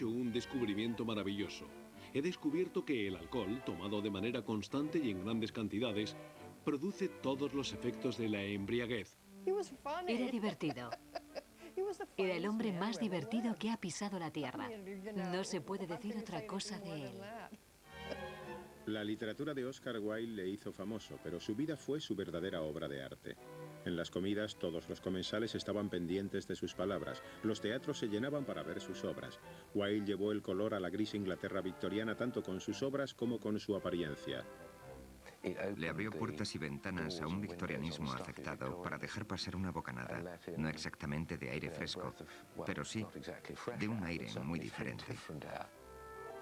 hecho un descubrimiento maravilloso. He descubierto que el alcohol, tomado de manera constante y en grandes cantidades, produce todos los efectos de la embriaguez. Era divertido. Era el hombre más divertido que ha pisado la tierra. No se puede decir otra cosa de él. La literatura de Oscar Wilde le hizo famoso, pero su vida fue su verdadera obra de arte. En las comidas, todos los comensales estaban pendientes de sus palabras. Los teatros se llenaban para ver sus obras. Wilde llevó el color a la gris Inglaterra victoriana tanto con sus obras como con su apariencia. Le abrió puertas y ventanas a un victorianismo afectado para dejar pasar una bocanada, no exactamente de aire fresco, pero sí de un aire muy diferente.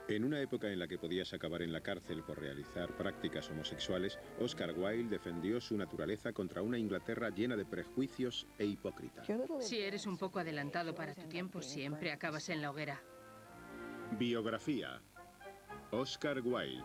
En una época en la que podías acabar en la cárcel por realizar prácticas homosexuales, Oscar Wilde defendió su naturaleza contra una Inglaterra llena de prejuicios e hipócrita. Si eres un poco adelantado para tu tiempo, siempre acabas en la hoguera. Biografía. Oscar Wilde.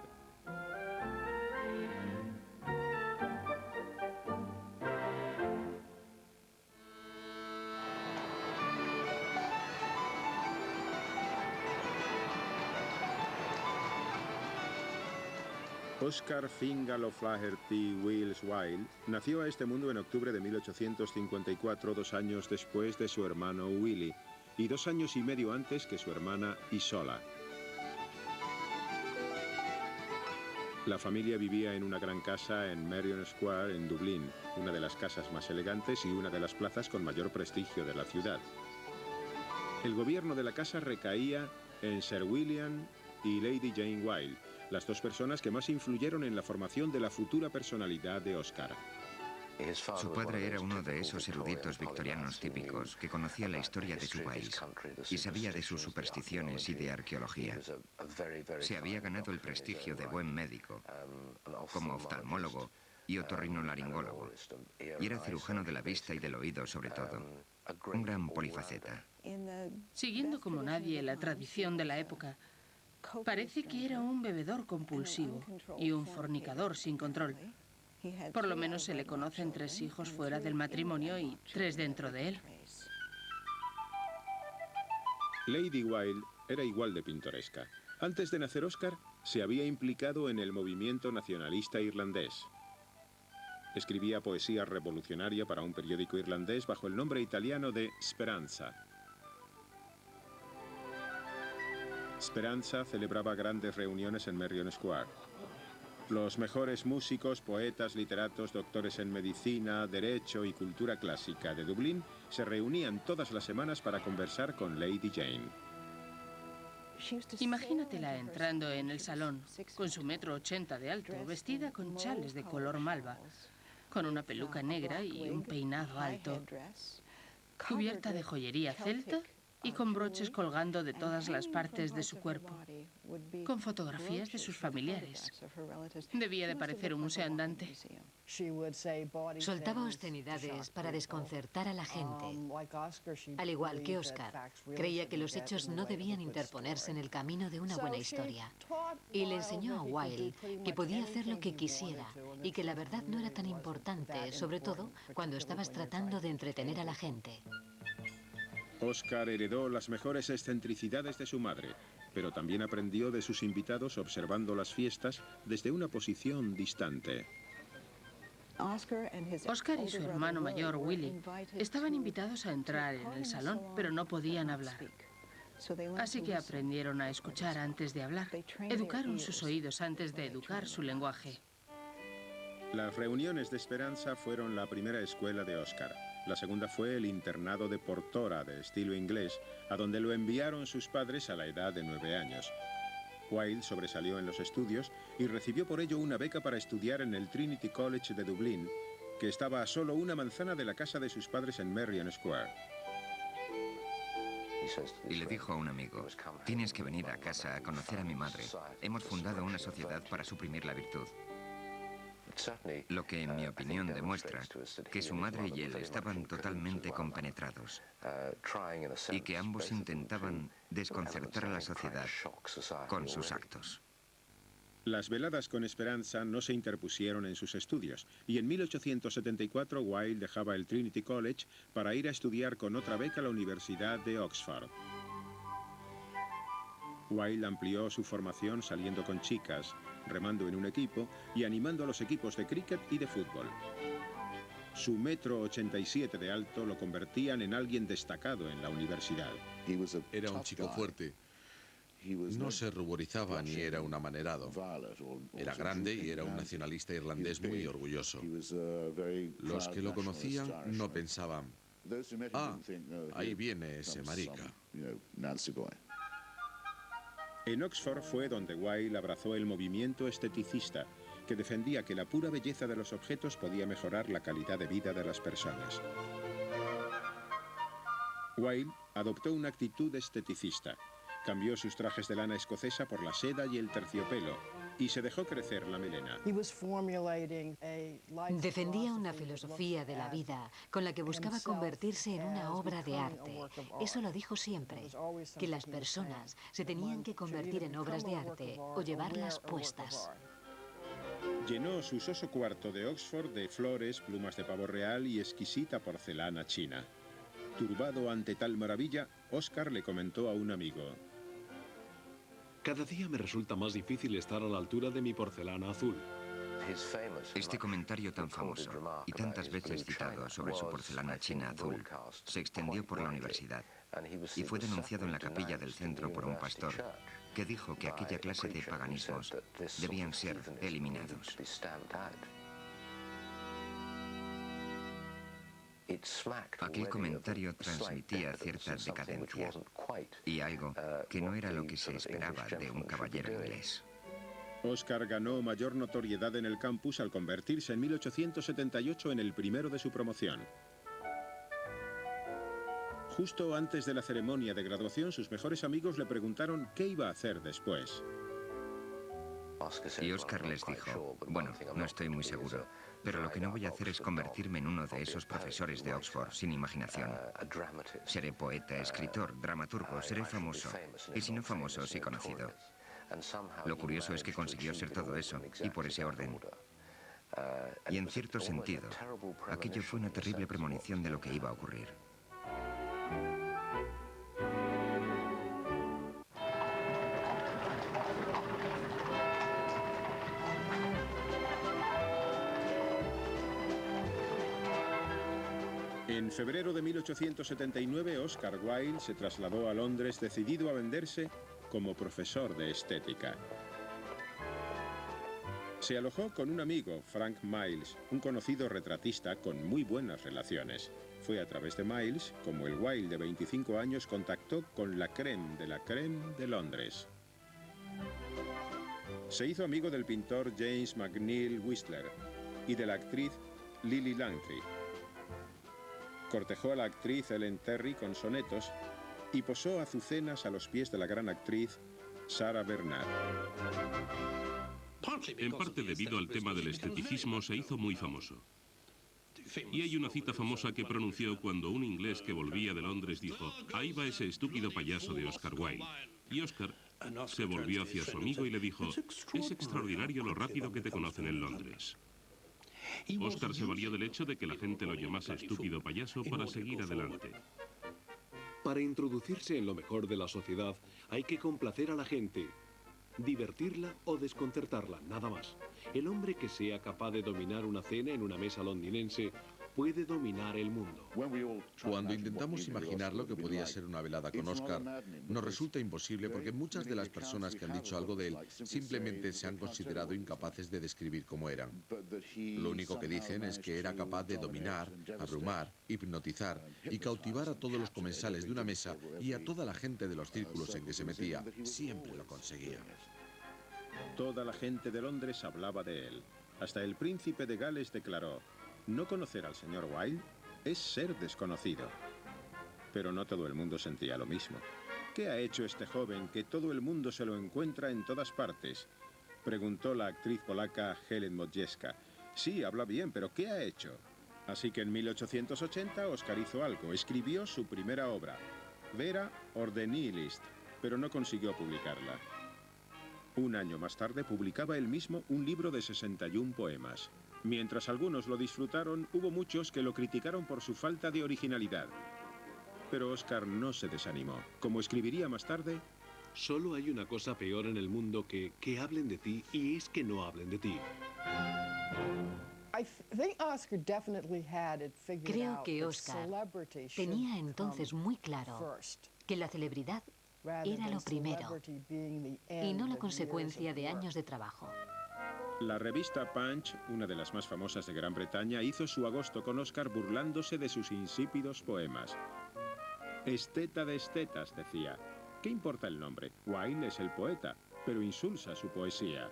Oscar Fingal O'Flaherty Wills Wilde nació a este mundo en octubre de 1854, 2 años después de su hermano Willie, y 2 años y medio antes que su hermana Isola. La familia vivía en una gran casa en Merrion Square, en Dublín, una de las casas más elegantes y una de las plazas con mayor prestigio de la ciudad. El gobierno de la casa recaía en Sir William y Lady Jane Wilde, las 2 personas que más influyeron en la formación de la futura personalidad de Oscar. Su padre era uno de esos eruditos victorianos típicos que conocía la historia de su país y sabía de sus supersticiones y de arqueología. Se había ganado el prestigio de buen médico, como oftalmólogo y otorrinolaringólogo, y era cirujano de la vista y del oído sobre todo, un gran polifaceta. Siguiendo como nadie la tradición de la época, parece que era un bebedor compulsivo y un fornicador sin control. Por lo menos se le conocen 3 hijos fuera del matrimonio y 3 dentro de él. Lady Wilde era igual de pintoresca. Antes de nacer Oscar, se había implicado en el movimiento nacionalista irlandés. Escribía poesía revolucionaria para un periódico irlandés bajo el nombre italiano de Speranza. Speranza celebraba grandes reuniones en Merrion Square. Los mejores músicos, poetas, literatos, doctores en medicina, derecho y cultura clásica de Dublín se reunían todas las semanas para conversar con Lady Jane. Imagínatela entrando en el salón, con su 1,80 m de alto, vestida con chales de color malva, con una peluca negra y un peinado alto, cubierta de joyería celta y con broches colgando de todas las partes de su cuerpo, con fotografías de sus familiares. Debía de parecer un museo andante. Soltaba obscenidades para desconcertar a la gente. Al igual que Oscar, creía que los hechos no debían interponerse en el camino de una buena historia. Y le enseñó a Wilde que podía hacer lo que quisiera y que la verdad no era tan importante, sobre todo cuando estabas tratando de entretener a la gente. Oscar heredó las mejores excentricidades de su madre, pero también aprendió de sus invitados observando las fiestas desde una posición distante. Oscar y su hermano mayor, Willie, estaban invitados a entrar en el salón, pero no podían hablar. Así que aprendieron a escuchar antes de hablar. Educaron sus oídos antes de educar su lenguaje. Las reuniones de Esperanza fueron la primera escuela de Oscar. La segunda fue el internado de Portora, de estilo inglés, a donde lo enviaron sus padres a la edad de 9 años. Wilde sobresalió en los estudios y recibió por ello una beca para estudiar en el Trinity College de Dublín, que estaba a solo una manzana de la casa de sus padres en Merrion Square. Y le dijo a un amigo: tienes que venir a casa a conocer a mi madre. Hemos fundado una sociedad para suprimir la virtud. Lo que, en mi opinión, demuestra que su madre y él estaban totalmente compenetrados y que ambos intentaban desconcertar a la sociedad con sus actos. Las veladas con Esperanza no se interpusieron en sus estudios, y en 1874 Wilde dejaba el Trinity College para ir a estudiar con otra beca a la Universidad de Oxford. Wilde amplió su formación saliendo con chicas, remando en un equipo y animando a los equipos de cricket y de fútbol. Su 1,87 m de alto lo convertían en alguien destacado en la universidad. Era un chico fuerte. No se ruborizaba ni era un amanerado. Era grande y era un nacionalista irlandés muy orgulloso. Los que lo conocían no pensaban, ah, ahí viene ese marica. En Oxford fue donde Wilde abrazó el movimiento esteticista, que defendía que la pura belleza de los objetos podía mejorar la calidad de vida de las personas. Wilde adoptó una actitud esteticista. Cambió sus trajes de lana escocesa por la seda y el terciopelo y se dejó crecer la melena. Defendía una filosofía de la vida con la que buscaba convertirse en una obra de arte. Eso lo dijo siempre, que las personas se tenían que convertir en obras de arte o llevarlas puestas. Llenó su soso cuarto de Oxford de flores, plumas de pavo real y exquisita porcelana china. Turbado ante tal maravilla, Oscar le comentó a un amigo: Cada día me resulta más difícil estar a la altura de mi porcelana azul. Este comentario tan famoso y tantas veces citado sobre su porcelana china azul se extendió por la universidad y fue denunciado en la capilla del centro por un pastor que dijo que aquella clase de paganismos debían ser eliminados. Aquel comentario transmitía cierta decadencia y algo que no era lo que se esperaba de un caballero inglés. Oscar ganó mayor notoriedad en el campus al convertirse en 1878 en el primero de su promoción. Justo antes de la ceremonia de graduación, sus mejores amigos le preguntaron qué iba a hacer después. Y Oscar les dijo, bueno, no estoy muy seguro, pero lo que no voy a hacer es convertirme en uno de esos profesores de Oxford sin imaginación. Seré poeta, escritor, dramaturgo, seré famoso, y si no famoso, sí conocido. Lo curioso es que consiguió ser todo eso, y por ese orden. Y en cierto sentido, aquello fue una terrible premonición de lo que iba a ocurrir. En febrero de 1879, Oscar Wilde se trasladó a Londres decidido a venderse como profesor de estética. Se alojó con un amigo, Frank Miles, un conocido retratista con muy buenas relaciones. Fue a través de Miles como el Wilde de 25 años contactó con la crème de Londres. Se hizo amigo del pintor James McNeill Whistler y de la actriz Lily Langtry. Cortejó a la actriz Ellen Terry con sonetos y posó azucenas a los pies de la gran actriz Sarah Bernhardt. En parte debido al tema del esteticismo se hizo muy famoso. Y hay una cita famosa que pronunció cuando un inglés que volvía de Londres dijo: ahí va ese estúpido payaso de Oscar Wilde. Y Oscar se volvió hacia su amigo y le dijo: es extraordinario lo rápido que te conocen en Londres. Oscar se valió del hecho de que la gente lo llamase estúpido payaso para seguir adelante. Para introducirse en lo mejor de la sociedad hay que complacer a la gente, divertirla o desconcertarla, nada más. El hombre que sea capaz de dominar una cena en una mesa londinense puede dominar el mundo. Cuando intentamos imaginar lo que podía ser una velada con Oscar, nos resulta imposible porque muchas de las personas que han dicho algo de él simplemente se han considerado incapaces de describir cómo eran. Lo único que dicen es que era capaz de dominar, abrumar, hipnotizar y cautivar a todos los comensales de una mesa y a toda la gente de los círculos en que se metía. Siempre lo conseguía. Toda la gente de Londres hablaba de él. Hasta el príncipe de Gales declaró: no conocer al señor Wilde es ser desconocido. Pero no todo el mundo sentía lo mismo. ¿Qué ha hecho este joven que todo el mundo se lo encuentra en todas partes?, preguntó la actriz polaca Helen Modjeska. Sí, habla bien, pero ¿qué ha hecho? Así que en 1880 Oscar hizo algo. Escribió su primera obra, Vera or the Nihilist, pero no consiguió publicarla. Un año más tarde publicaba él mismo un libro de 61 poemas. Mientras algunos lo disfrutaron, hubo muchos que lo criticaron por su falta de originalidad. Pero Oscar no se desanimó. Como escribiría más tarde, Solo hay una cosa peor en el mundo que hablen de ti, y es que no hablen de ti. Creo que Oscar tenía entonces muy claro que la celebridad era lo primero y no la consecuencia de años de trabajo. La revista Punch, una de las más famosas de Gran Bretaña, hizo su agosto con Oscar burlándose de sus insípidos poemas. Esteta de estetas, decía. ¿Qué importa el nombre? Wilde es el poeta, pero insulsa su poesía.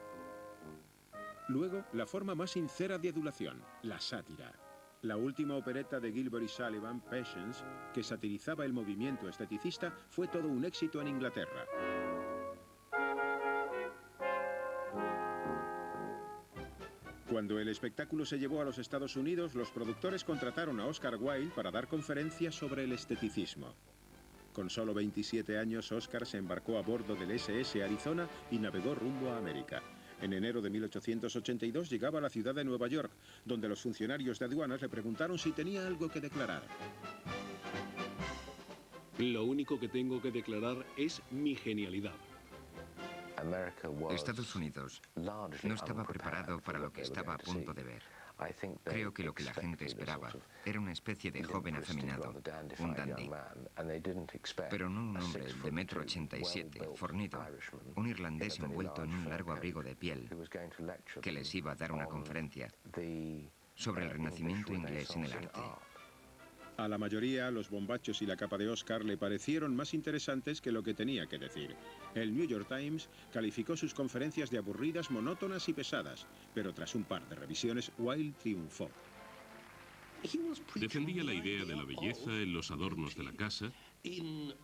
Luego, la forma más sincera de adulación, la sátira. La última opereta de Gilbert y Sullivan, Patience, que satirizaba el movimiento esteticista, fue todo un éxito en Inglaterra. Cuando el espectáculo se llevó a los Estados Unidos, los productores contrataron a Oscar Wilde para dar conferencias sobre el esteticismo. Con solo 27 años, Oscar se embarcó a bordo del SS Arizona y navegó rumbo a América. En enero de 1882 llegaba a la ciudad de Nueva York, donde los funcionarios de aduanas le preguntaron si tenía algo que declarar. Lo único que tengo que declarar es mi genialidad. Estados Unidos no estaba preparado para lo que estaba a punto de ver. Creo que lo que la gente esperaba era una especie de joven afeminado, un dandy. Pero no un hombre de 1,87 m, fornido, un irlandés envuelto en un largo abrigo de piel, que les iba a dar una conferencia sobre el renacimiento inglés en el arte. A la mayoría, los bombachos y la capa de Oscar le parecieron más interesantes que lo que tenía que decir. El New York Times calificó sus conferencias de aburridas, monótonas y pesadas, pero tras un par de revisiones, Wilde triunfó. Defendía la idea de la belleza en los adornos de la casa, en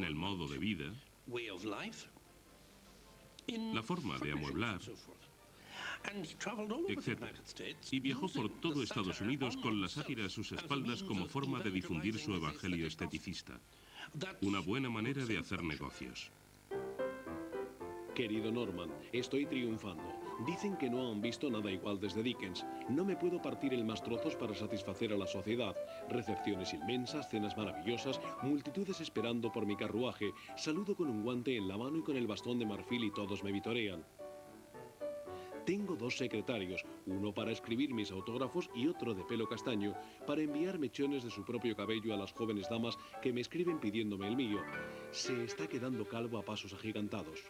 el modo de vida, la forma de amueblar, etc. Y viajó por todo Estados Unidos con la sátira a sus espaldas como forma de difundir su evangelio esteticista. Una buena manera de hacer negocios. Querido Norman, estoy triunfando. Dicen que no han visto nada igual desde Dickens. No me puedo partir el más trozos para satisfacer a la sociedad. Recepciones inmensas, cenas maravillosas, multitudes esperando por mi carruaje. Saludo con un guante en la mano y con el bastón de marfil y todos me vitorean. Tengo 2 secretarios, uno para escribir mis autógrafos y otro de pelo castaño, para enviar mechones de su propio cabello a las jóvenes damas que me escriben pidiéndome el mío. Se está quedando calvo a pasos agigantados.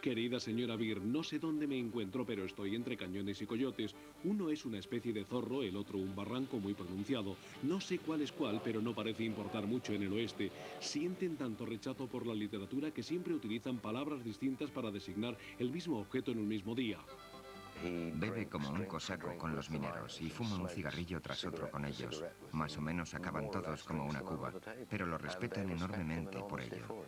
Querida señora Beer, no sé dónde me encuentro, pero estoy entre cañones y coyotes. Uno es una especie de zorro, el otro un barranco muy pronunciado. No sé cuál es cuál, pero no parece importar mucho en el oeste. Sienten tanto rechazo por la literatura que siempre utilizan palabras distintas para designar el mismo objeto en un mismo día. Bebe como un cosaco con los mineros y fuma un cigarrillo tras otro con ellos. Más o menos acaban todos como una cuba, pero lo respetan enormemente por ello.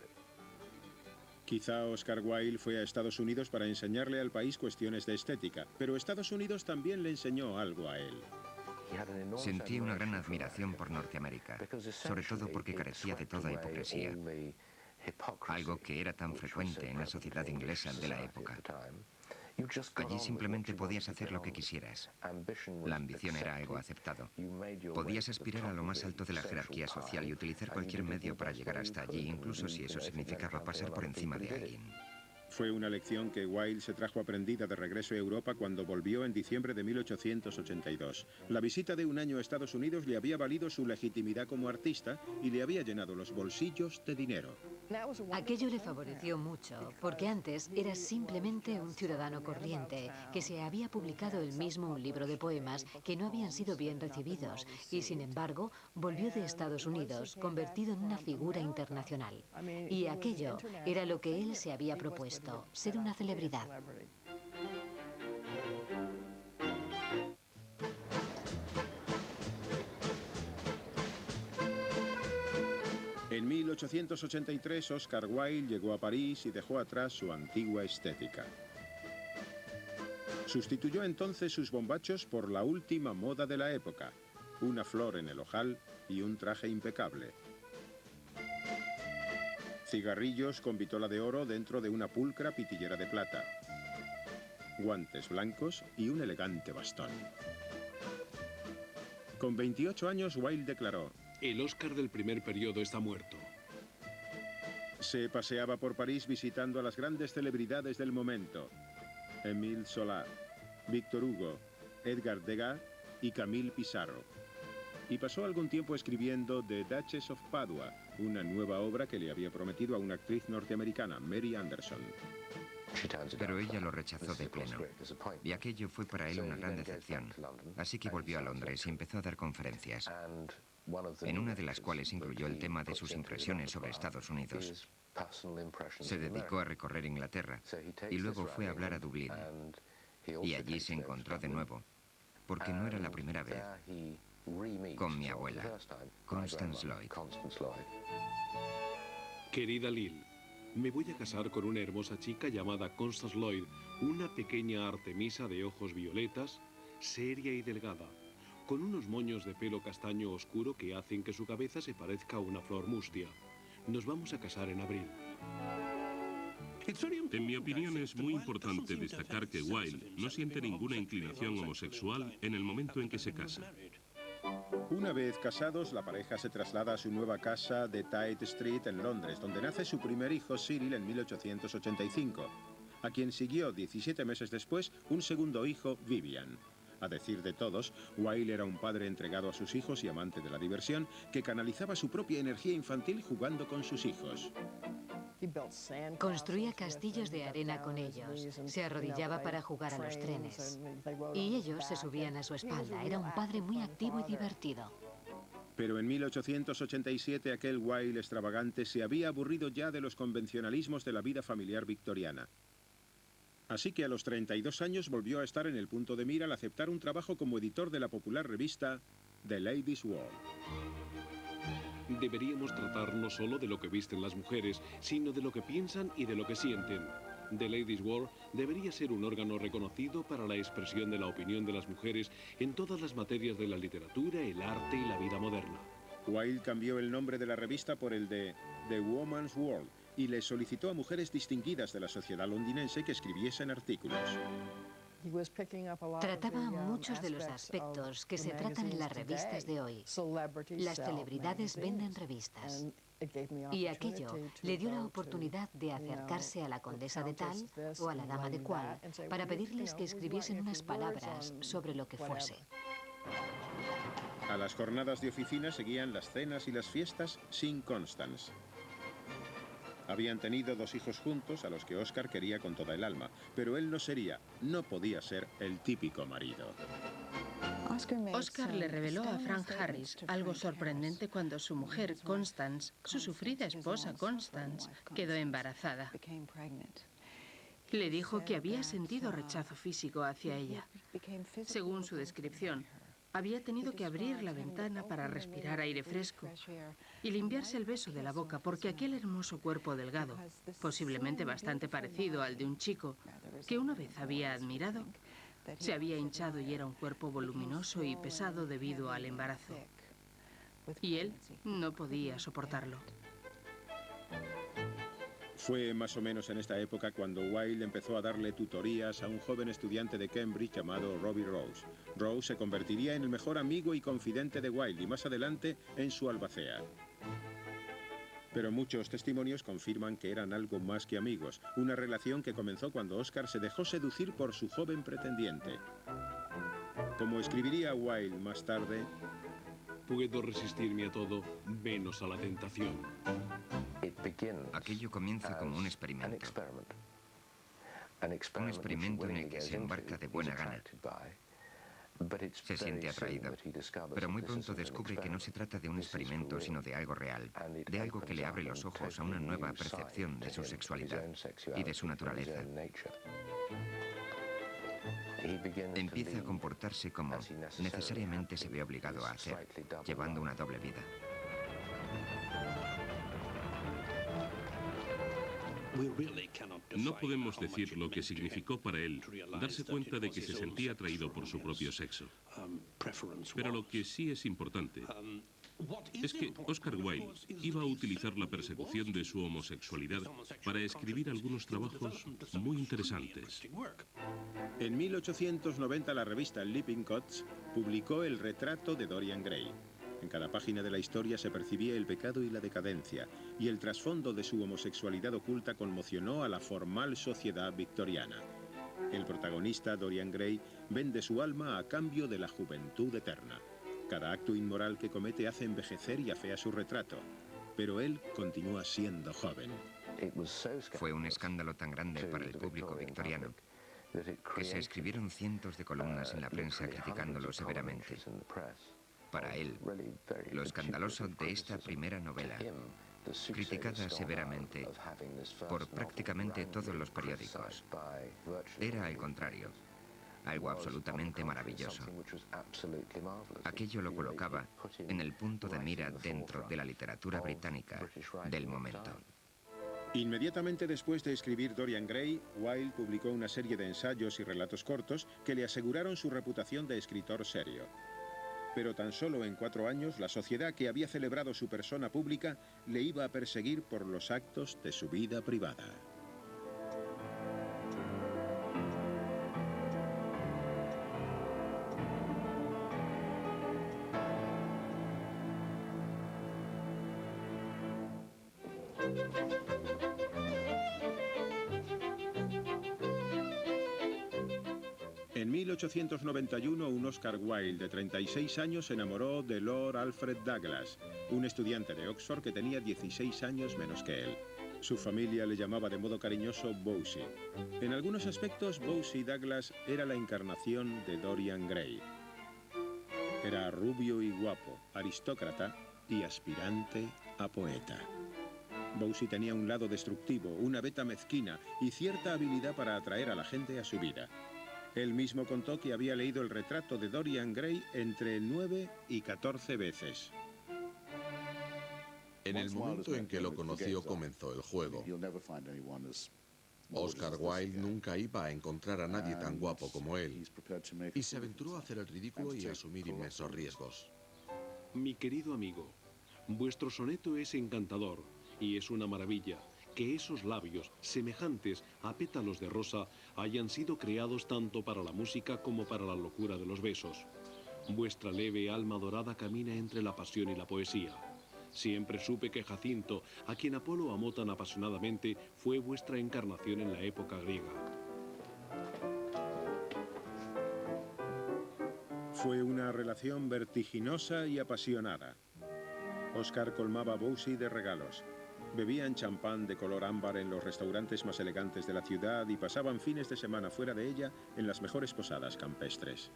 Quizá Oscar Wilde fue a Estados Unidos para enseñarle al país cuestiones de estética, pero Estados Unidos también le enseñó algo a él. Sentí una gran admiración por Norteamérica, sobre todo porque carecía de toda hipocresía, algo que era tan frecuente en la sociedad inglesa de la época. Allí simplemente podías hacer lo que quisieras. La ambición era algo aceptado. Podías aspirar a lo más alto de la jerarquía social y utilizar cualquier medio para llegar hasta allí, incluso si eso significaba pasar por encima de alguien. Fue una lección que Wilde se trajo aprendida de regreso a Europa cuando volvió en diciembre de 1882. La visita de un año a Estados Unidos le había valido su legitimidad como artista y le había llenado los bolsillos de dinero. Aquello le favoreció mucho, porque antes era simplemente un ciudadano corriente, que se había publicado él mismo un libro de poemas que no habían sido bien recibidos, y sin embargo volvió de Estados Unidos convertido en una figura internacional. Y aquello era lo que él se había propuesto, ser una celebridad. En 1883, Oscar Wilde llegó a París y dejó atrás su antigua estética. Sustituyó entonces sus bombachos por la última moda de la época, una flor en el ojal y un traje impecable. Cigarrillos con vitola de oro dentro de una pulcra pitillera de plata. Guantes blancos y un elegante bastón. Con 28 años, Wilde declaró: El Oscar del primer periodo está muerto. Se paseaba por París visitando a las grandes celebridades del momento: Émile Zola, Victor Hugo, Edgar Degas y Camille Pissarro. Y pasó algún tiempo escribiendo The Duchess of Padua, una nueva obra que le había prometido a una actriz norteamericana, Mary Anderson. Pero ella lo rechazó de pleno, y aquello fue para él una gran decepción. Así que volvió a Londres y empezó a dar conferencias, en una de las cuales incluyó el tema de sus impresiones sobre Estados Unidos. Se dedicó a recorrer Inglaterra y luego fue a hablar a Dublín. Y allí se encontró de nuevo, porque no era la primera vez, con mi abuela, Constance Lloyd. Querida Lil, me voy a casar con una hermosa chica llamada Constance Lloyd, una pequeña Artemisa de ojos violetas, seria y delgada, con unos moños de pelo castaño oscuro que hacen que su cabeza se parezca a una flor mustia. Nos vamos a casar en abril. En mi opinión es muy importante destacar que Wilde no siente ninguna inclinación homosexual en el momento en que se casa. Una vez casados, la pareja se traslada a su nueva casa de Tite Street en Londres, donde nace su primer hijo, Cyril, en 1885, a quien siguió 17 meses después un segundo hijo, Vivian. A decir de todos, Wilde era un padre entregado a sus hijos y amante de la diversión, que canalizaba su propia energía infantil jugando con sus hijos. Construía castillos de arena con ellos, se arrodillaba para jugar a los trenes. Y ellos se subían a su espalda. Era un padre muy activo y divertido. Pero en 1887 aquel Wilde extravagante se había aburrido ya de los convencionalismos de la vida familiar victoriana. Así que a los 32 años volvió a estar en el punto de mira al aceptar un trabajo como editor de la popular revista The Ladies' World. Deberíamos tratar no solo de lo que visten las mujeres, sino de lo que piensan y de lo que sienten. The Ladies' World debería ser un órgano reconocido para la expresión de la opinión de las mujeres en todas las materias de la literatura, el arte y la vida moderna. Wilde cambió el nombre de la revista por el de The Woman's World y le solicitó a mujeres distinguidas de la sociedad londinense que escribiesen artículos. Trataba muchos de los aspectos que se tratan en las revistas de hoy. Las celebridades venden revistas. Y aquello le dio la oportunidad de acercarse a la condesa de tal o a la dama de cual para pedirles que escribiesen unas palabras sobre lo que fuese. A las jornadas de oficina seguían las cenas y las fiestas sin Constance. Habían tenido 2 hijos juntos a los que Oscar quería con toda el alma, pero él no podía ser el típico marido. Oscar le reveló a Frank Harris algo sorprendente cuando su mujer, Constance, su sufrida esposa, Constance, quedó embarazada. Le dijo que había sentido rechazo físico hacia ella. Según su descripción, había tenido que abrir la ventana para respirar aire fresco y limpiarse el beso de la boca porque aquel hermoso cuerpo delgado, posiblemente bastante parecido al de un chico que una vez había admirado, se había hinchado y era un cuerpo voluminoso y pesado debido al embarazo. Y él no podía soportarlo. Fue más o menos en esta época cuando Wilde empezó a darle tutorías a un joven estudiante de Cambridge llamado Robbie Rose. Rose se convertiría en el mejor amigo y confidente de Wilde y más adelante en su albacea. Pero muchos testimonios confirman que eran algo más que amigos, una relación que comenzó cuando Oscar se dejó seducir por su joven pretendiente. Como escribiría Wilde más tarde: puedo resistirme a todo, menos a la tentación. Aquello comienza como un experimento. Un experimento en el que se embarca de buena gana. Se siente atraído, pero muy pronto descubre que no se trata de un experimento, sino de algo real, de algo que le abre los ojos a una nueva percepción de su sexualidad y de su naturaleza. Empieza a comportarse como necesariamente se ve obligado a hacer, llevando una doble vida. No podemos decir lo que significó para él darse cuenta de que se sentía atraído por su propio sexo. Pero lo que sí es importante es que Oscar Wilde iba a utilizar la persecución de su homosexualidad para escribir algunos trabajos muy interesantes. En 1890 la revista Lippincotts publicó el retrato de Dorian Gray. En cada página de la historia se percibía el pecado y la decadencia, y el trasfondo de su homosexualidad oculta conmocionó a la formal sociedad victoriana. El protagonista, Dorian Gray, vende su alma a cambio de la juventud eterna. Cada acto inmoral que comete hace envejecer y afea su retrato, pero él continúa siendo joven. Fue un escándalo tan grande para el público victoriano que se escribieron cientos de columnas en la prensa criticándolo severamente. Para él, lo escandaloso de esta primera novela, criticada severamente por prácticamente todos los periódicos, era al contrario, algo absolutamente maravilloso. Aquello lo colocaba en el punto de mira dentro de la literatura británica del momento. Inmediatamente después de escribir Dorian Gray, Wilde publicó una serie de ensayos y relatos cortos que le aseguraron su reputación de escritor serio. Pero tan solo en 4 años, la sociedad que había celebrado su persona pública le iba a perseguir por los actos de su vida privada. En 1891, un Oscar Wilde de 36 años se enamoró de Lord Alfred Douglas, un estudiante de Oxford que tenía 16 años menos que él. Su familia le llamaba de modo cariñoso Bosie. En algunos aspectos, Bosie Douglas era la encarnación de Dorian Gray. Era rubio y guapo, aristócrata y aspirante a poeta. Bosie tenía un lado destructivo, una beta mezquina y cierta habilidad para atraer a la gente a su vida. Él mismo contó que había leído el retrato de Dorian Gray entre 9 y 14 veces. En el momento en que lo conoció comenzó el juego. Oscar Wilde nunca iba a encontrar a nadie tan guapo como él, y se aventuró a hacer el ridículo y a asumir inmensos riesgos. Mi querido amigo, vuestro soneto es encantador y es una maravilla que esos labios, semejantes a pétalos de rosa, hayan sido creados tanto para la música como para la locura de los besos. Vuestra leve alma dorada camina entre la pasión y la poesía. Siempre supe que Jacinto, a quien Apolo amó tan apasionadamente, fue vuestra encarnación en la época griega. Fue una relación vertiginosa y apasionada. Oscar colmaba a Bosie de regalos. Bebían champán de color ámbar en los restaurantes más elegantes de la ciudad y pasaban fines de semana fuera de ella en las mejores posadas campestres.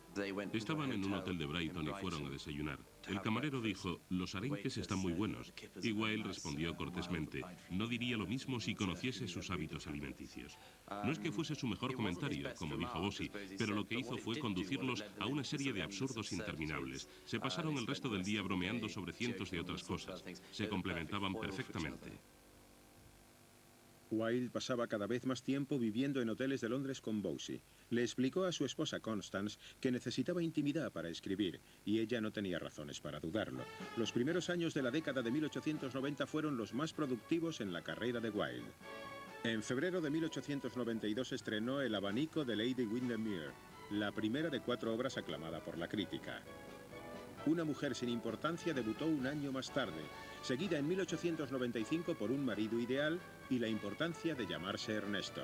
Estaban en un hotel de Brighton y fueron a desayunar. El camarero dijo, los arenques están muy buenos. Y Wilde respondió cortésmente, no diría lo mismo si conociese sus hábitos alimenticios. No es que fuese su mejor comentario, como dijo Bosie, pero lo que hizo fue conducirlos a una serie de absurdos interminables. Se pasaron el resto del día bromeando sobre cientos de otras cosas. Se complementaban perfectamente. Wilde pasaba cada vez más tiempo viviendo en hoteles de Londres con Bosie. Le explicó a su esposa Constance que necesitaba intimidad para escribir, y ella no tenía razones para dudarlo. Los primeros años de la década de 1890 fueron los más productivos en la carrera de Wilde. En febrero de 1892 estrenó El abanico de Lady Windermere, la primera de 4 obras aclamada por la crítica. Una mujer sin importancia debutó un año más tarde, seguida en 1895 por Un marido ideal y La importancia de llamarse Ernesto.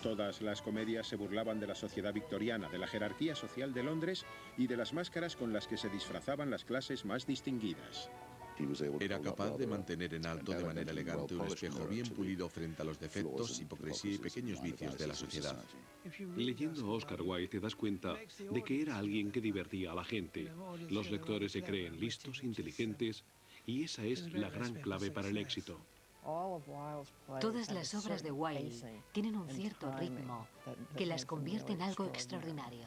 Todas las comedias se burlaban de la sociedad victoriana, de la jerarquía social de Londres y de las máscaras con las que se disfrazaban las clases más distinguidas. Era capaz de mantener en alto de manera elegante un espejo bien pulido frente a los defectos, hipocresía y pequeños vicios de la sociedad. Leyendo a Oscar Wilde te das cuenta de que era alguien que divertía a la gente. Los lectores se creen listos, inteligentes, y esa es la gran clave para el éxito. Todas las obras de Wilde tienen un cierto ritmo que las convierte en algo extraordinario.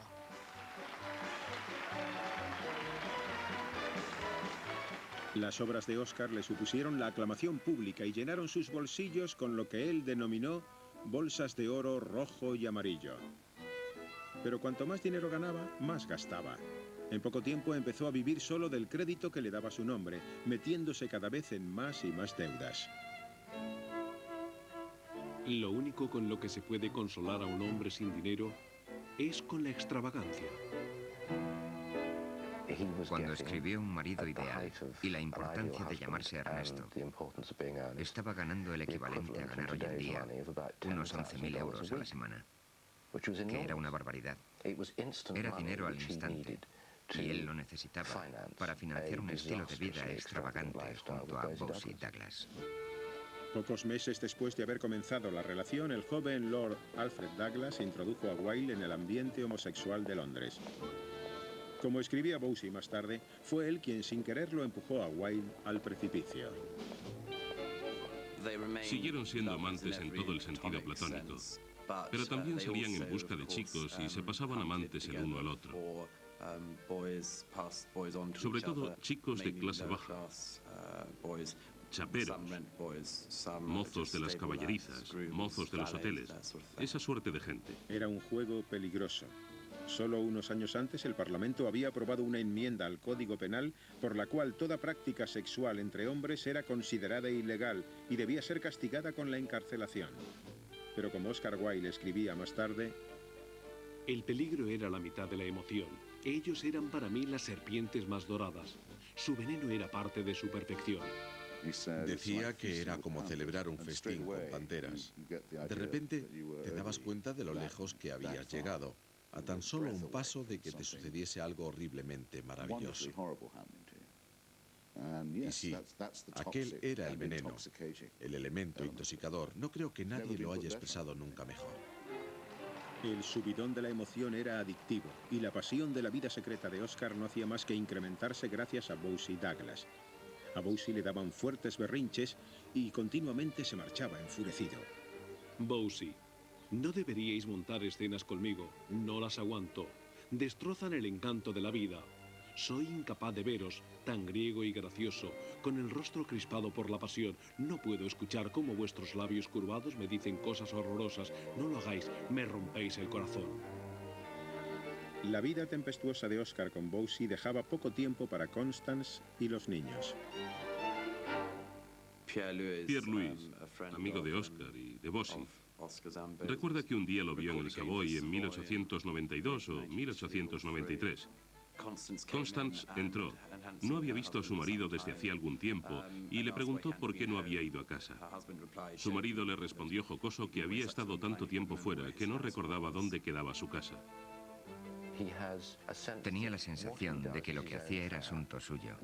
Las obras de Oscar le supusieron la aclamación pública y llenaron sus bolsillos con lo que él denominó bolsas de oro rojo y amarillo. Pero cuanto más dinero ganaba, más gastaba. En poco tiempo empezó a vivir solo del crédito que le daba su nombre, metiéndose cada vez en más y más deudas. Lo único con lo que se puede consolar a un hombre sin dinero es con la extravagancia. Cuando escribió Un marido ideal y la importancia de llamarse Ernesto, estaba ganando el equivalente a ganar hoy en día unos 11.000 euros a la semana, que era una barbaridad. Era dinero al instante, y él lo necesitaba para financiar un estilo de vida extravagante junto a Bosie Douglas. Pocos meses después de haber comenzado la relación, el joven Lord Alfred Douglas introdujo a Wilde en el ambiente homosexual de Londres. Como escribía Bosie más tarde, fue él quien sin quererlo empujó a Wilde al precipicio. Siguieron siendo amantes en todo el sentido platónico, pero también salían en busca de chicos y se pasaban amantes el uno al otro. Sobre todo chicos de clase baja, chaperos, mozos de las caballerizas, mozos de los hoteles, esa suerte de gente. Era un juego peligroso. Solo unos años antes el Parlamento había aprobado una enmienda al Código Penal por la cual toda práctica sexual entre hombres era considerada ilegal y debía ser castigada con la encarcelación. Pero como Oscar Wilde escribía más tarde, el peligro era la mitad de la emoción. Ellos eran para mí las serpientes más doradas. Su veneno era parte de su perfección. Decía que era como celebrar un festín con panteras. De repente te dabas cuenta de lo lejos que habías llegado, a tan solo un paso de que te sucediese algo horriblemente maravilloso. Y sí, aquel era el veneno, el elemento intoxicador. No creo que nadie lo haya expresado nunca mejor. El subidón de la emoción era adictivo y la pasión de la vida secreta de Oscar no hacía más que incrementarse gracias a Bosie Douglas. A Bosie le daban fuertes berrinches y continuamente se marchaba enfurecido. Bosie, no deberíais montar escenas conmigo. No las aguanto. Destrozan el encanto de la vida. Soy incapaz de veros, tan griego y gracioso, con el rostro crispado por la pasión. No puedo escuchar cómo vuestros labios curvados me dicen cosas horrorosas. No lo hagáis, me rompéis el corazón. La vida tempestuosa de Oscar con Bosie dejaba poco tiempo para Constance y los niños. Pierre-Louis, amigo de Oscar y de Bosie, recuerda que un día lo vio en el Savoy en 1892 o 1893. Constance entró. No había visto a su marido desde hacía algún tiempo y le preguntó por qué no había ido a casa. Su marido le respondió jocoso que había estado tanto tiempo fuera que no recordaba dónde quedaba su casa. Tenía la sensación de que lo que hacía era asunto suyo.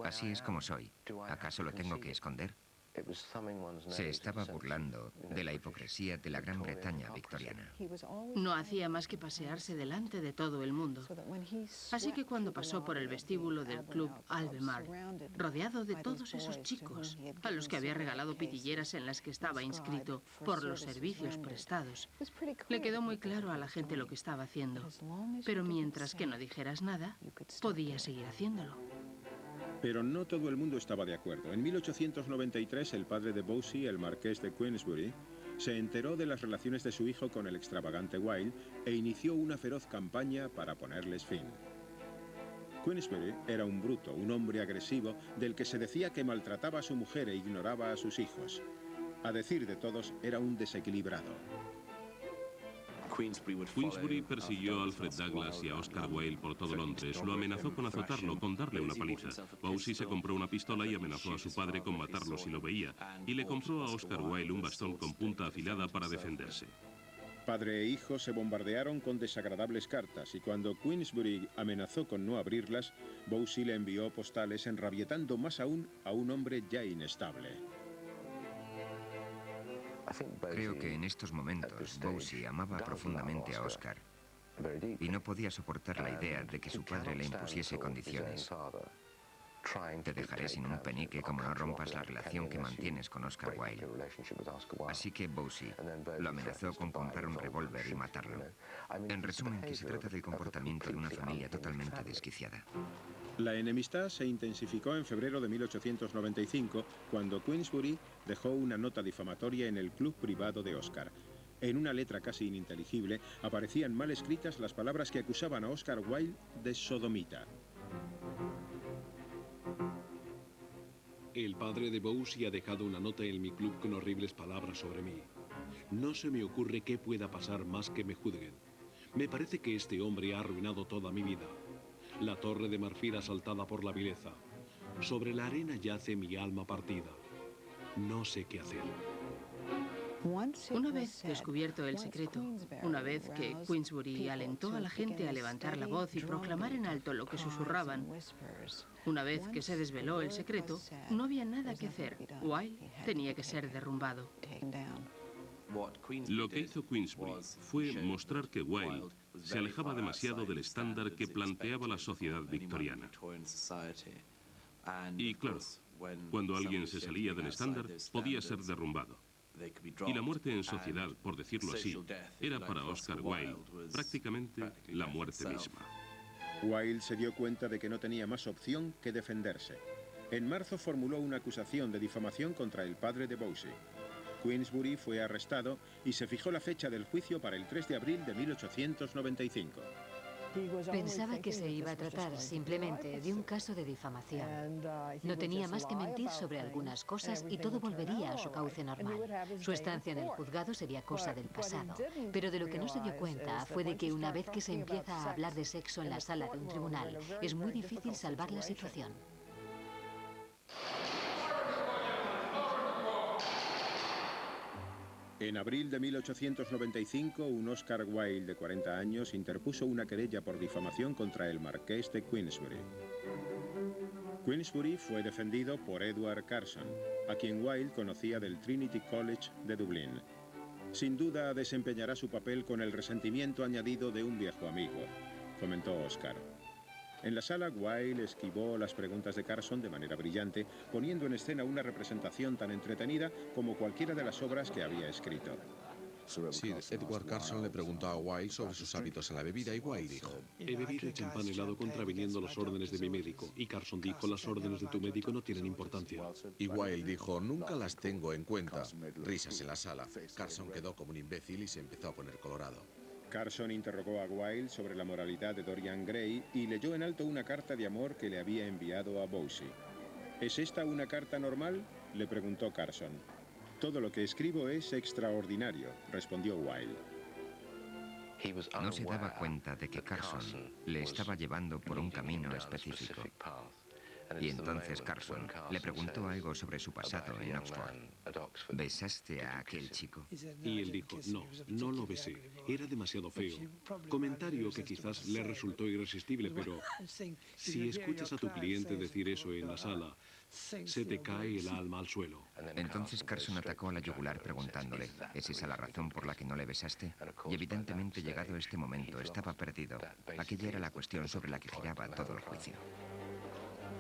Así es como soy. ¿Acaso lo tengo que esconder? Se estaba burlando de la hipocresía de la Gran Bretaña victoriana. No hacía más que pasearse delante de todo el mundo. Así que cuando pasó por el vestíbulo del Club Albemarle, rodeado de todos esos chicos, a los que había regalado pitilleras en las que estaba inscrito por los servicios prestados, le quedó muy claro a la gente lo que estaba haciendo. Pero mientras que no dijeras nada, podía seguir haciéndolo. Pero no todo el mundo estaba de acuerdo. En 1893, el padre de Bosie, el marqués de Queensbury, se enteró de las relaciones de su hijo con el extravagante Wilde e inició una feroz campaña para ponerles fin. Queensbury era un bruto, un hombre agresivo, del que se decía que maltrataba a su mujer e ignoraba a sus hijos. A decir de todos, era un desequilibrado. Queensbury persiguió a Alfred Douglas y a Oscar Wilde por todo Londres. Lo amenazó con azotarlo, con darle una paliza. Bosie se compró una pistola y amenazó a su padre con matarlo si lo veía. Y le compró a Oscar Wilde un bastón con punta afilada para defenderse. Padre e hijo se bombardearon con desagradables cartas y cuando Queensbury amenazó con no abrirlas, Bosie le envió postales enrabietando más aún a un hombre ya inestable. Creo que en estos momentos Bosie amaba profundamente a Oscar y no podía soportar la idea de que su padre le impusiese condiciones. Te dejaré sin un penique como no rompas la relación que mantienes con Oscar Wilde. Así que Bosie lo amenazó con comprar un revólver y matarlo. En resumen, que se trata del comportamiento de una familia totalmente desquiciada. La enemistad se intensificó en febrero de 1895, cuando Queensbury dejó una nota difamatoria en el club privado de Oscar. En una letra casi ininteligible aparecían mal escritas las palabras que acusaban a Oscar Wilde de sodomita. El padre de Bosie ha dejado una nota en mi club con horribles palabras sobre mí. No se me ocurre qué pueda pasar más que me juzguen. Me parece que este hombre ha arruinado toda mi vida. La torre de marfil asaltada por la vileza. Sobre la arena yace mi alma partida. No sé qué hacer. Una vez descubierto el secreto, una vez que Queensbury alentó a la gente a levantar la voz y proclamar en alto lo que susurraban, una vez que se desveló el secreto, no había nada que hacer. Wilde tenía que ser derrumbado. Lo que hizo Queensbury fue mostrar que Wilde se alejaba demasiado del estándar que planteaba la sociedad victoriana. Y claro, cuando alguien se salía del estándar, podía ser derrumbado. Y la muerte en sociedad, por decirlo así, era para Oscar Wilde prácticamente la muerte misma. Wilde se dio cuenta de que no tenía más opción que defenderse. En marzo formuló una acusación de difamación contra el padre de Bosie. Queensbury fue arrestado y se fijó la fecha del juicio para el 3 de abril de 1895. Pensaba que se iba a tratar simplemente de un caso de difamación. No tenía más que mentir sobre algunas cosas y todo volvería a su cauce normal. Su estancia en el juzgado sería cosa del pasado. Pero de lo que no se dio cuenta fue de que una vez que se empieza a hablar de sexo en la sala de un tribunal, es muy difícil salvar la situación. En abril de 1895, un Oscar Wilde de 40 años interpuso una querella por difamación contra el marqués de Queensbury. Queensbury fue defendido por Edward Carson, a quien Wilde conocía del Trinity College de Dublín. Sin duda desempeñará su papel con el resentimiento añadido de un viejo amigo, comentó Oscar. En la sala, Wilde esquivó las preguntas de Carson de manera brillante, poniendo en escena una representación tan entretenida como cualquiera de las obras que había escrito. Sí, Edward Carson le preguntó a Wilde sobre sus hábitos en la bebida y Wilde dijo: He bebido champán helado contraviniendo las órdenes de mi médico. Y Carson dijo: las órdenes de tu médico no tienen importancia. Y Wilde dijo: nunca las tengo en cuenta. Risas en la sala. Carson quedó como un imbécil y se empezó a poner colorado. Carson interrogó a Wilde sobre la moralidad de Dorian Gray y leyó en alto una carta de amor que le había enviado a Bosie. ¿Es esta una carta normal?, le preguntó Carson. Todo lo que escribo es extraordinario, respondió Wilde. No se daba cuenta de que Carson le estaba llevando por un camino específico. Y entonces Carson le preguntó algo sobre su pasado en Oxford. ¿Besaste a aquel chico? Y él dijo: no lo besé. Era demasiado feo. Comentario que quizás le resultó irresistible, pero si escuchas a tu cliente decir eso en la sala, se te cae el alma al suelo. Entonces Carson atacó a la yugular preguntándole: ¿es esa la razón por la que no le besaste? Y evidentemente, llegado este momento, estaba perdido. Aquella era la cuestión sobre la que giraba todo el juicio.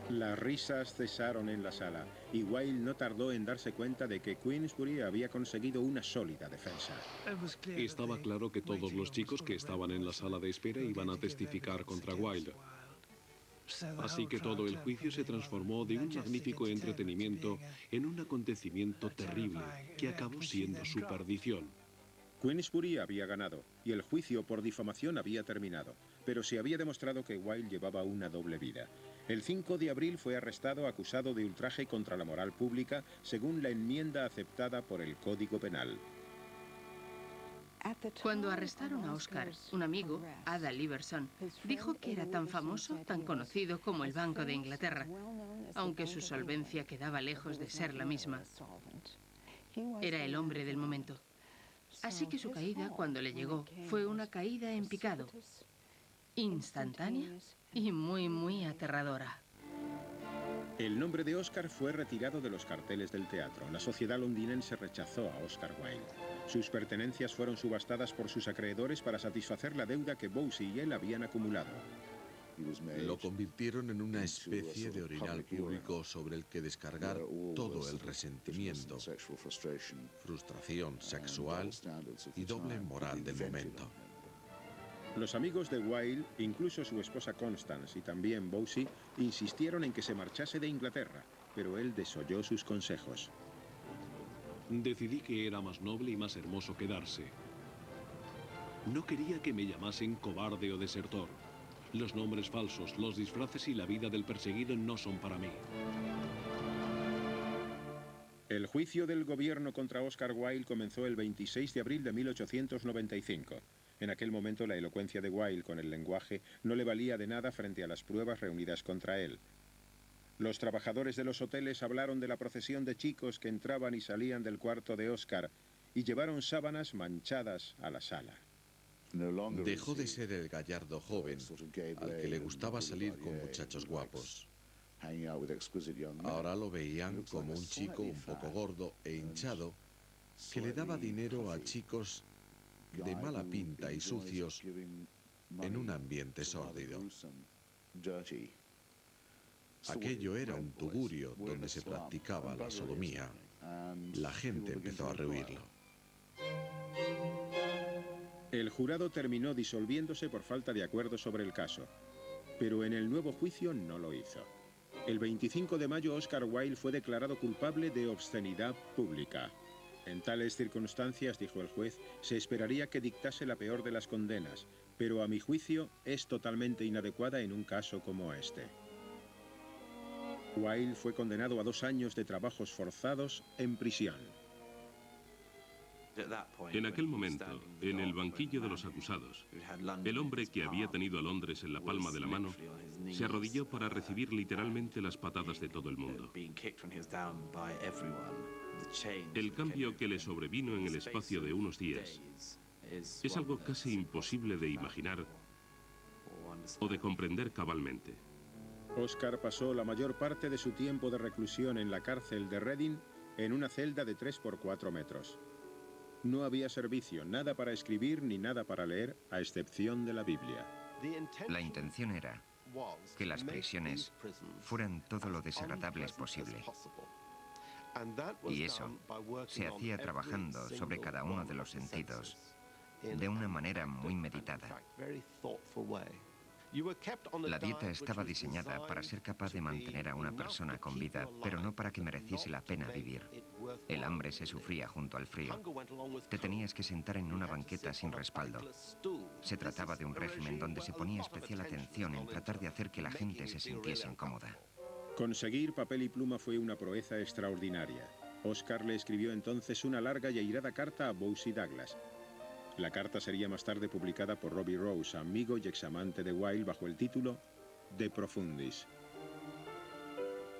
Las risas cesaron en la sala y Wilde no tardó en darse cuenta de que Queensbury había conseguido una sólida defensa. Estaba claro que todos los chicos que estaban en la sala de espera iban a testificar contra Wilde. Así que todo el juicio se transformó de un magnífico entretenimiento en un acontecimiento terrible que acabó siendo su perdición. Queensbury había ganado y el juicio por difamación había terminado, pero se había demostrado que Wilde llevaba una doble vida. El 5 de abril fue arrestado acusado de ultraje contra la moral pública según la enmienda aceptada por el Código Penal. Cuando arrestaron a Oscar, un amigo, Ada Liverson, dijo que era tan famoso, tan conocido como el Banco de Inglaterra, aunque su solvencia quedaba lejos de ser la misma. Era el hombre del momento. Así que su caída, cuando le llegó, fue una caída en picado, instantánea y muy aterradora. El nombre de Oscar fue retirado de los carteles del teatro. La sociedad londinense rechazó a Oscar Wilde. Sus pertenencias fueron subastadas por sus acreedores para satisfacer la deuda que Bosie y él habían acumulado. Lo convirtieron en una especie de orinal público sobre el que descargar todo el resentimiento, frustración sexual y doble moral del momento. Los amigos de Wilde, incluso su esposa Constance y también Bosie, insistieron en que se marchase de Inglaterra, pero él desoyó sus consejos. Decidí que era más noble y más hermoso quedarse. No quería que me llamasen cobarde o desertor. Los nombres falsos, los disfraces y la vida del perseguido no son para mí. El juicio del gobierno contra Oscar Wilde comenzó el 26 de abril de 1895. En aquel momento la elocuencia de Wilde con el lenguaje no le valía de nada frente a las pruebas reunidas contra él. Los trabajadores de los hoteles hablaron de la procesión de chicos que entraban y salían del cuarto de Oscar y llevaron sábanas manchadas a la sala. Dejó de ser el gallardo joven al que le gustaba salir con muchachos guapos. Ahora lo veían como un chico un poco gordo e hinchado que le daba dinero a chicos de mala pinta y sucios en un ambiente sórdido. Aquello era un tugurio donde se practicaba la sodomía. La gente empezó a rehuirlo. El jurado terminó disolviéndose por falta de acuerdo sobre el caso, pero en el nuevo juicio no lo hizo. El 25 de mayo Oscar Wilde fue declarado culpable de obscenidad pública. En tales circunstancias, dijo el juez, se esperaría que dictase la peor de las condenas, pero a mi juicio es totalmente inadecuada en un caso como este. Wilde fue condenado a 2 años de trabajos forzados en prisión. En aquel momento, en el banquillo de los acusados, el hombre que había tenido a Londres en la palma de la mano se arrodilló para recibir literalmente las patadas de todo el mundo. El cambio que le sobrevino en el espacio de unos días es algo casi imposible de imaginar o de comprender cabalmente. Oscar pasó la mayor parte de su tiempo de reclusión en la cárcel de Reading en una celda de 3 por 4 metros. No había servicio, nada para escribir ni nada para leer, a excepción de la Biblia. La intención era que las prisiones fueran todo lo desagradables posible. Y eso se hacía trabajando sobre cada uno de los sentidos de una manera muy meditada. La dieta estaba diseñada para ser capaz de mantener a una persona con vida, pero no para que mereciese la pena vivir. El hambre se sufría junto al frío. Te tenías que sentar en una banqueta sin respaldo. Se trataba de un régimen donde se ponía especial atención en tratar de hacer que la gente se sintiese incómoda. Conseguir papel y pluma fue una proeza extraordinaria. Oscar le escribió entonces una larga y airada carta a Bosie Douglas. La carta sería más tarde publicada por Robbie Rose, amigo y examante de Wilde, bajo el título De Profundis.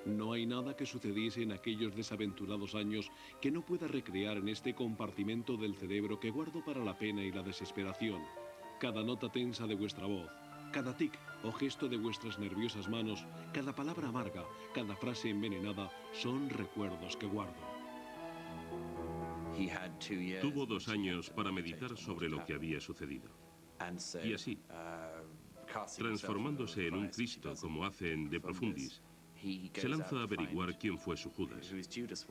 No hay nada que sucediese en aquellos desaventurados años que no pueda recrear en este compartimento del cerebro que guardo para la pena y la desesperación. Cada nota tensa de vuestra voz, cada tic o gesto de vuestras nerviosas manos, cada palabra amarga, cada frase envenenada, son recuerdos que guardo. Tuvo 2 años para meditar sobre lo que había sucedido. Y así, transformándose en un Cristo como hace en De Profundis, se lanza a averiguar quién fue su Judas.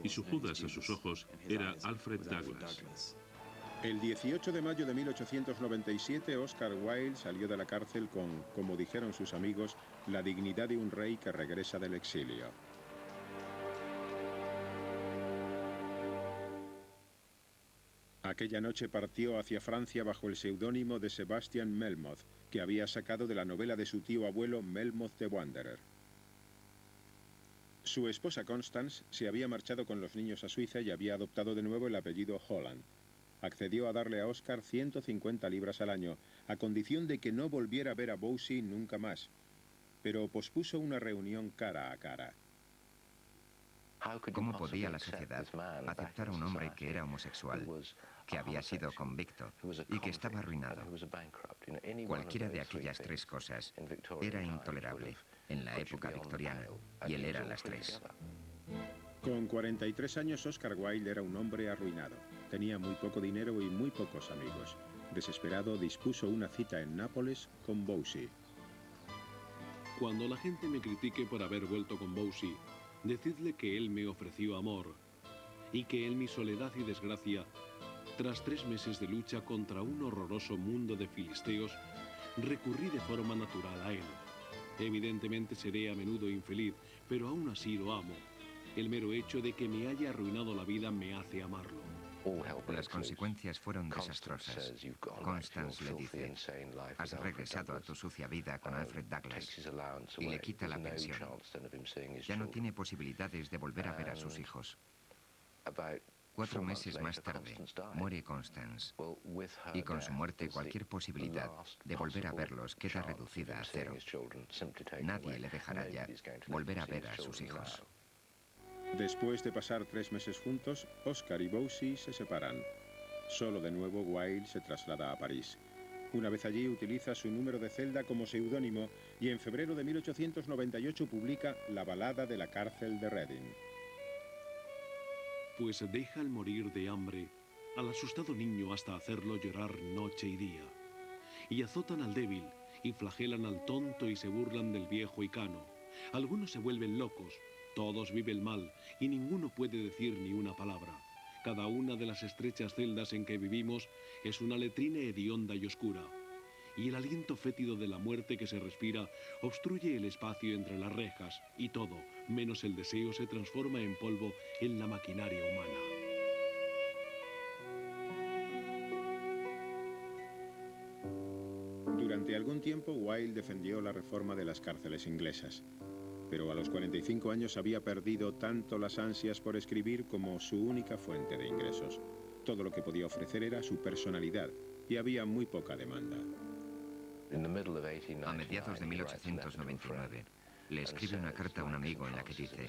Y su Judas a sus ojos era Alfred Douglas. El 18 de mayo de 1897, Oscar Wilde salió de la cárcel con, como dijeron sus amigos, la dignidad de un rey que regresa del exilio. Aquella noche partió hacia Francia bajo el seudónimo de Sebastian Melmoth, que había sacado de la novela de su tío abuelo Melmoth the Wanderer. Su esposa Constance se había marchado con los niños a Suiza y había adoptado de nuevo el apellido Holland. Accedió a darle a Oscar 150 libras al año, a condición de que no volviera a ver a Bosie nunca más, pero pospuso una reunión cara a cara. ¿Cómo podía la sociedad aceptar a un hombre que era homosexual, que había sido convicto y que estaba arruinado? Cualquiera de aquellas 3 cosas era intolerable en la época victoriana, y él era las 3. Con 43 años, Oscar Wilde era un hombre arruinado. Tenía muy poco dinero y muy pocos amigos. Desesperado, dispuso una cita en Nápoles con Bosie. Cuando la gente me critique por haber vuelto con Bosie, decidle que él me ofreció amor y que en mi soledad y desgracia, tras 3 meses de lucha contra un horroroso mundo de filisteos, recurrí de forma natural a él. Evidentemente seré a menudo infeliz, pero aún así lo amo. El mero hecho de que me haya arruinado la vida me hace amarlo. Las consecuencias fueron desastrosas. Constance le dice: has regresado a tu sucia vida con Alfred Douglas, y le quita la pensión. Ya no tiene posibilidades de volver a ver a sus hijos. 4 meses más tarde, muere Constance. Y con su muerte, cualquier posibilidad de volver a verlos queda reducida a cero. Nadie le dejará ya volver a ver a sus hijos. Después de pasar 3 meses juntos, Oscar y Bosie se separan. Solo de nuevo Wilde se traslada a París. Una vez allí utiliza su número de celda como seudónimo y en febrero de 1898 publica La balada de la cárcel de Reading. Pues deja al morir de hambre al asustado niño hasta hacerlo llorar noche y día. Y azotan al débil, y flagelan al tonto y se burlan del viejo y cano. Algunos se vuelven locos, todos viven mal y ninguno puede decir ni una palabra. Cada una de las estrechas celdas en que vivimos es una letrina hedionda y oscura. Y el aliento fétido de la muerte que se respira obstruye el espacio entre las rejas y todo, menos el deseo, se transforma en polvo en la maquinaria humana. Durante algún tiempo, Wilde defendió la reforma de las cárceles inglesas. Pero a los 45 años había perdido tanto las ansias por escribir como su única fuente de ingresos. Todo lo que podía ofrecer era su personalidad y había muy poca demanda. A mediados de 1899, le escribe una carta a un amigo en la que dice: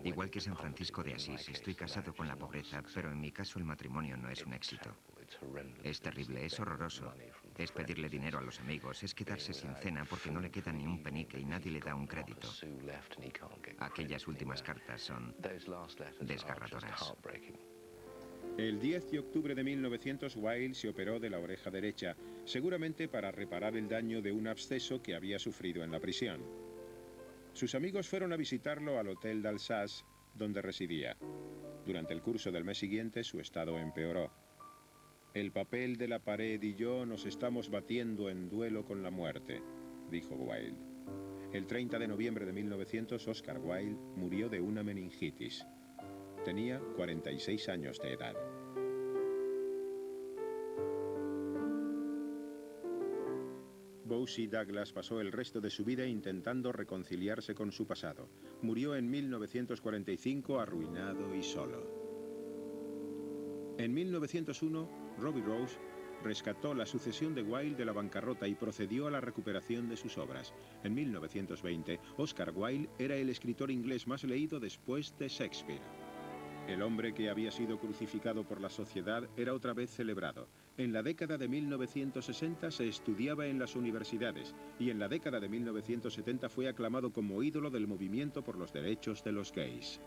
igual que San Francisco de Asís, estoy casado con la pobreza, pero en mi caso el matrimonio no es un éxito. Es terrible, es horroroso. Es pedirle dinero a los amigos, es quedarse sin cena porque no le queda ni un penique y nadie le da un crédito. Aquellas últimas cartas son desgarradoras. El 10 de octubre de 1900, Wilde se operó de la oreja derecha, seguramente para reparar el daño de un absceso que había sufrido en la prisión. Sus amigos fueron a visitarlo al Hotel d'Alsace, donde residía. Durante el curso del mes siguiente, su estado empeoró. El papel de la pared y yo nos estamos batiendo en duelo con la muerte, dijo Wilde. El 30 de noviembre de 1900, Oscar Wilde murió de una meningitis. Tenía 46 años de edad. Bosie Douglas pasó el resto de su vida intentando reconciliarse con su pasado. Murió en 1945 arruinado y solo. En 1901, Robbie Rose rescató la sucesión de Wilde de la bancarrota y procedió a la recuperación de sus obras. En 1920, Oscar Wilde era el escritor inglés más leído después de Shakespeare. El hombre que había sido crucificado por la sociedad era otra vez celebrado. En la década de 1960 se estudiaba en las universidades y en la década de 1970 fue aclamado como ídolo del movimiento por los derechos de los gays.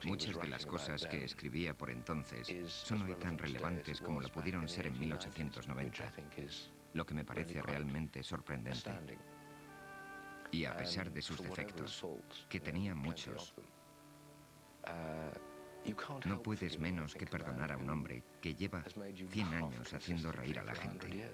Muchas de las cosas que escribía por entonces son hoy tan relevantes como lo pudieron ser en 1890, lo que me parece realmente sorprendente. Y a pesar de sus defectos, que tenía muchos, no puedes menos que perdonar a un hombre que lleva 100 años haciendo reír a la gente.